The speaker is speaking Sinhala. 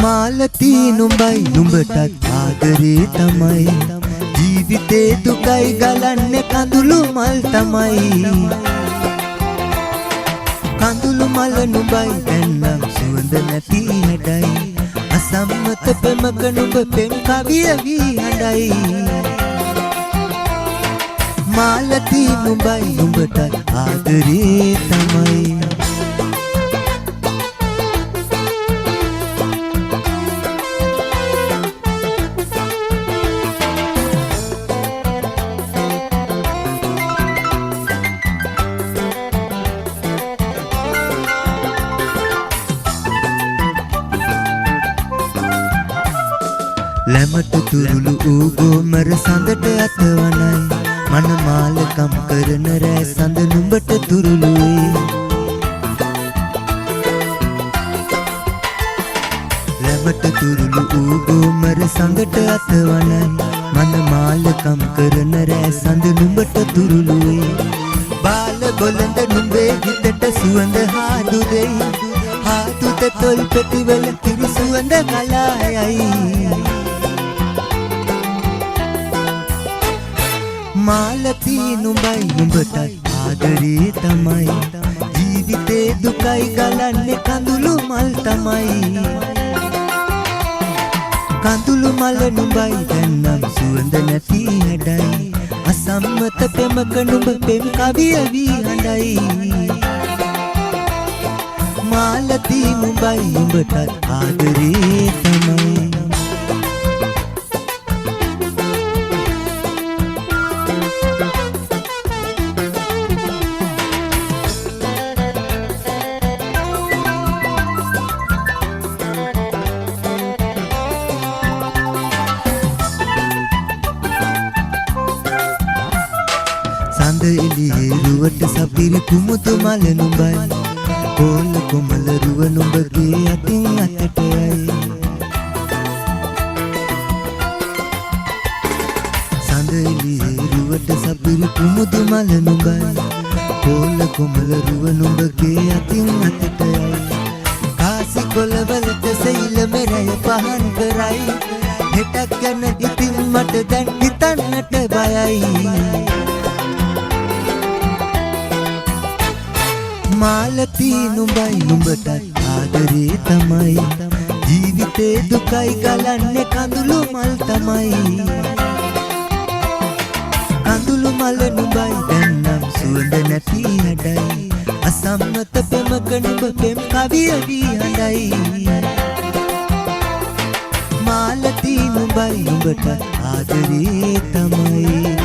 මාලති නුඹයි නුඹටත් ආදරේ තමයි ජීවිතේ දුකයි ගලන්නේ කඳුළු මල් තමයි කඳුළු මල නුඹයි දැන්නම් සුවඳ නැති හැඩයි අසම්මත පෙමක නුඹ පෙම් කවිය වී හඬයි මාලති නුඹයි නුඹටත් ආදරේ තමයි ලැමට තුරුළු වූ ගෝමර සඳට අතවනයි මනමාලකම් කරන රෑ සඳ නුඹට තුරුළුයි ලැමට තුරුළු වූ ගෝමර සඳට අතවනයි මනමාලකම් කරන රෑ සඳ නුඹට තුරුළුයි බාල බොළඳ නුඹේ හිතට සුවඳ හාදු දෙයි හාදුත තොල් පෙතිවල කිරි සුවඳ ගලායයි මාලති නුඹයි නුඹටත් ආදරේ තමයි ජීවිතේ දුකයි ගලන්නේ කඳුළු මල් තමයි කඳුළු මල නුඹයි දැන්නම් සුවඳ නැති හැඩයි අසම්මත පෙමක නුඹ පෙම් කවිය වී හඬයි මාලති නුඹයි නුඹටත් ආදරේ තමයි සඳ එළියේ රුවට සපිරි කුමුතු මල නුඹයි කොළ කොමල රුව නුඹගේ අතින් අතට යයි සඳ එළියේ රුවට සපිරි කුමුතු මල නුඹයි කොළ කොමල රුව නුඹගේ අතින් අතට යයි කාසි කොළවලට සෙයිල මෙරය පහන් කරයි හෙටක් ගැන ඉතින් මට දැන් හිතන්නට බයයි මාලති නුඹයි නුඹටත් ආදරේ තමයි ජීවිතේ දුකයි ගලන්නේ කඳුළු මල් තමයි කඳුළු මල නුඹයි දැන්නම් සුවඳ නැති හැඩයි අසම්මත පෙමක නුඹ පෙම් කවිය වී හඬයි මාලති නුඹයි නුඹටත් ආදරේ තමයි